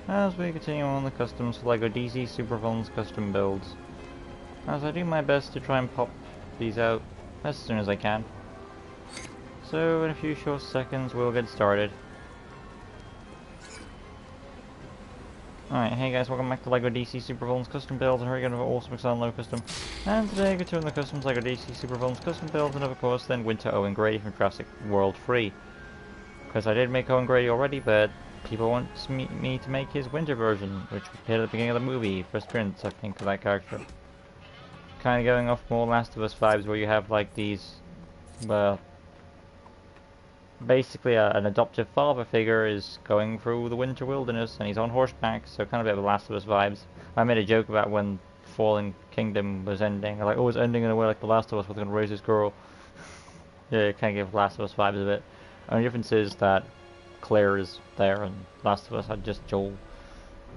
as we continue on the customs for LEGO DC Supervillains custom builds, as I do my best to try and pop these out as soon as I can. So in a few short seconds we'll get started. Alright, hey guys, welcome back to LEGO DC Supervillains custom builds, and here we go with awesome exciting LEGO custom. And today we're doing the customs LEGO DC Supervillains custom builds, and of course then Winter Owen Grady from Jurassic World 3. Because I did make Owen Grady already, but people want me to make his winter version, which appeared at the beginning of the movie, first appearance I think of that character. Kind of going off more Last of Us vibes, where you have like these, well, basically an adoptive father figure is going through the winter wilderness and he's on horseback, so kind of a bit of Last of Us vibes. I made a joke about when Fallen Kingdom was ending, like, oh, it's ending in a way like The Last of Us was going to raise this girl. Yeah, it kind of gives Last of Us vibes a bit. The only difference is that Claire is there and Last of Us had just Joel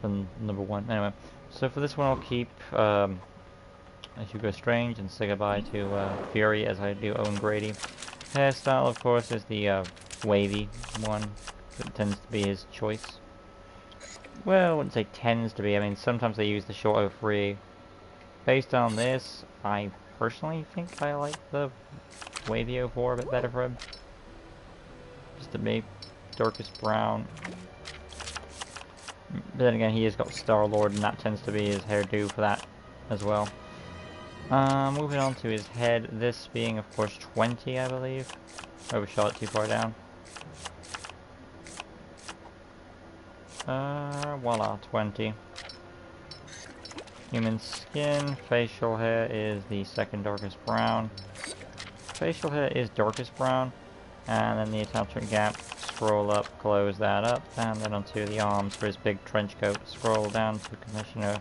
and number one. Anyway, so for this one I'll keep Hugo Strange and say goodbye to Fury as I do Owen Grady. Hairstyle, of course, is the wavy one. It tends to be his choice. Well, I wouldn't say tends to be. I mean, sometimes they use the short 03. Based on this, I personally think I like the wavy 04 a bit better for him. Just to me, darkest brown. But then again, he has got Star-Lord, and that tends to be his hairdo for that as well. Moving on to his head, this being of course 20, I believe. Overshot it too far down. Voila, 20. Human skin, facial hair is the second darkest brown. Facial hair is darkest brown. And then the attachment gap, scroll up, close that up, and then onto the arms for his big trench coat. Scroll down to Commissioner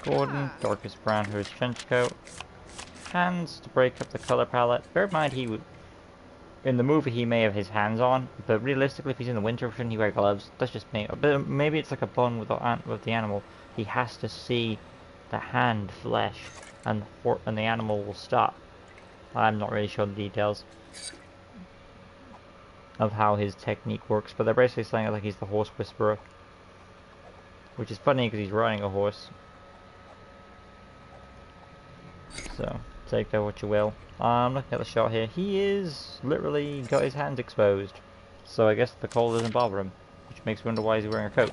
Gordon, darkest brown for his trench coat. Hands to break up the color palette. Bear in mind, in the movie he may have his hands on, but realistically if he's in the winter version he wears gloves. That's just me. But maybe it's like a bun with the animal. He has to see the hand flesh and the animal will stop. I'm not really sure the details of how his technique works, but they're basically saying it like he's the horse whisperer. Which is funny because he's riding a horse. So, take that what you will. I'm looking at the shot here. He is literally got his hands exposed. So I guess the cold doesn't bother him. Which makes me wonder why he's wearing a coat.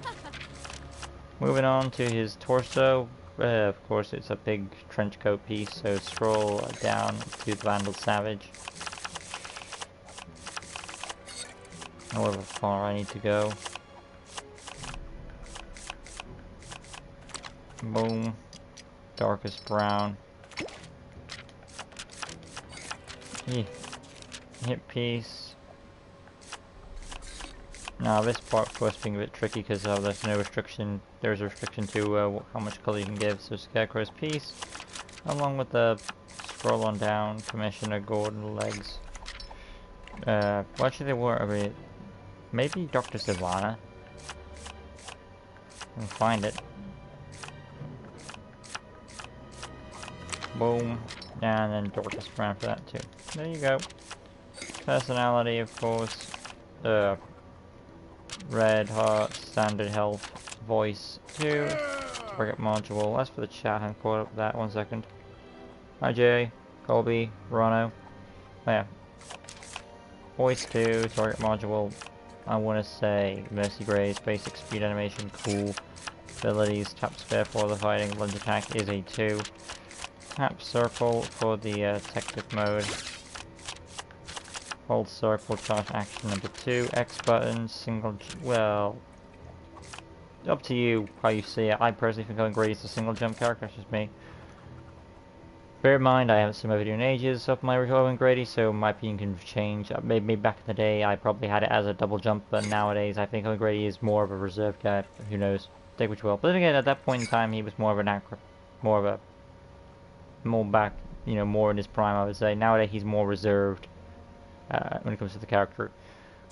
Moving on to his torso. Of course it's a big trench coat piece, so scroll down to the Vandal Savage. However far I need to go. Boom. Darkest brown. Hip piece. Now this part of course being a bit tricky because there's no restriction. There's a restriction to how much color you can give. So Scarecrow's piece, along with the scroll on down, Commissioner Gordon legs. Well, actually they were a bit. Maybe Dr. Sivana. I can find it. Boom. And then darkest brown for that too. There you go. Personality, of course. Red heart, standard health, voice 2. Target module. As for the chat, I'm caught up with that. 1 second. Hi Jay, Colby, Rono. Oh, yeah. Voice 2, target module. I want to say Mercy Grace, basic speed animation, cool. Abilities, tap spare for the fighting, lunge attack is a 2. Tap circle for the detective mode. Hold circle, charge action number 2. X button, single, well, up to you how you see it. I personally think Owen Grady is a single jump character, that's just me. Bear in mind, I haven't seen my video in ages of my Owen Grady, so my opinion can change. Maybe back in the day I probably had it as a double jump, but nowadays I think Owen Grady is more of a reserved guy. Who knows? Take which will. But then again, at that point in time he was more of an actor, more back, you know, more in his prime, I would say. Nowadays he's more reserved when it comes to the character.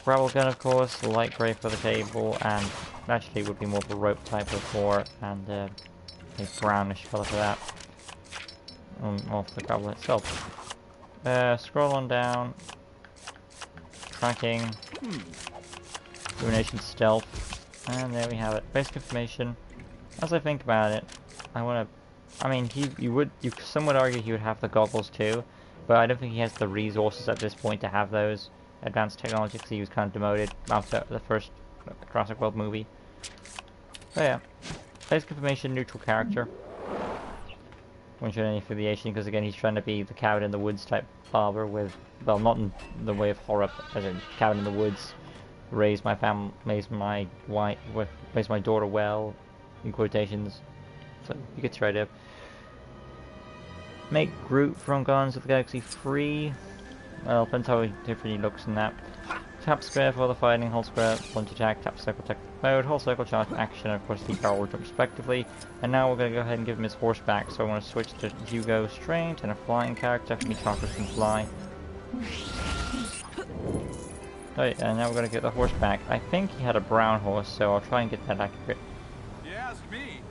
Gravel gun, of course, light grey for the cable, and actually would be more of a rope type before, and a brownish colour for that. Off the gravel itself. Scroll on down. Tracking. Illumination stealth. And there we have it. Basic information. As I think about it, I mean, some would argue he would have the goggles too, but I don't think he has the resources at this point to have those advanced technology because he was kind of demoted after the first Jurassic World movie. So yeah, basic information, neutral character. Won't show any affiliation because again he's trying to be the cabin in the woods type father with, well, not in the way of horror, as in cabin in the woods, raise my family, raise my daughter well, in quotations. So you get your idea. Make Groot from Guardians of the Galaxy free. Well, depends how different he looks in that. Tap square for the fighting, hold square, launch attack, tap circle tech mode, hold circle charge action, and of course the barrel jump respectively. And now we're going to go ahead and give him his horse back, so I want to switch to Hugo Strange and a flying character for me Chakras can fly. Right, and now we're going to get the horse back. I think he had a brown horse, so I'll try and get that accurate. You ask me.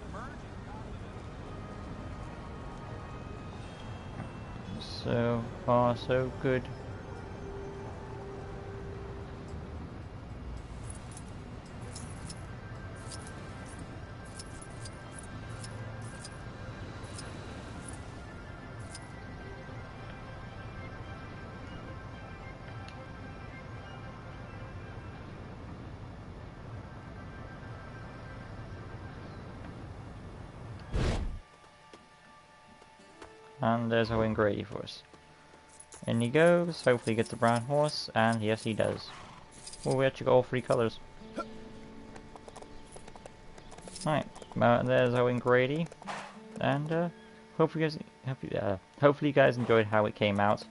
So far, so good. And there's Owen Grady for us. In he goes, hopefully he gets the brown horse, and yes he does. Oh, we actually got all three colours. Right, there's Owen Grady, and hopefully you guys enjoyed how it came out.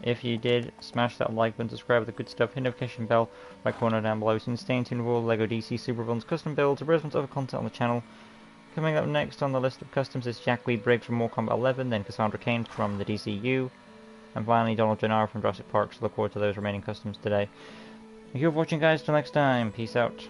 If you did, smash that like button, subscribe with the good stuff, hit notification bell right corner down below, so you can stay in tune with all the LEGO DC Supervillains custom builds, and other content on the channel. Coming up next on the list of customs is Jack Weed Briggs from Mortal Kombat 11, then Cassandra Cain from the DCU, and finally Donald Gennaro from Jurassic Park, so look forward to those remaining customs today. Thank you for watching guys, till next time, peace out.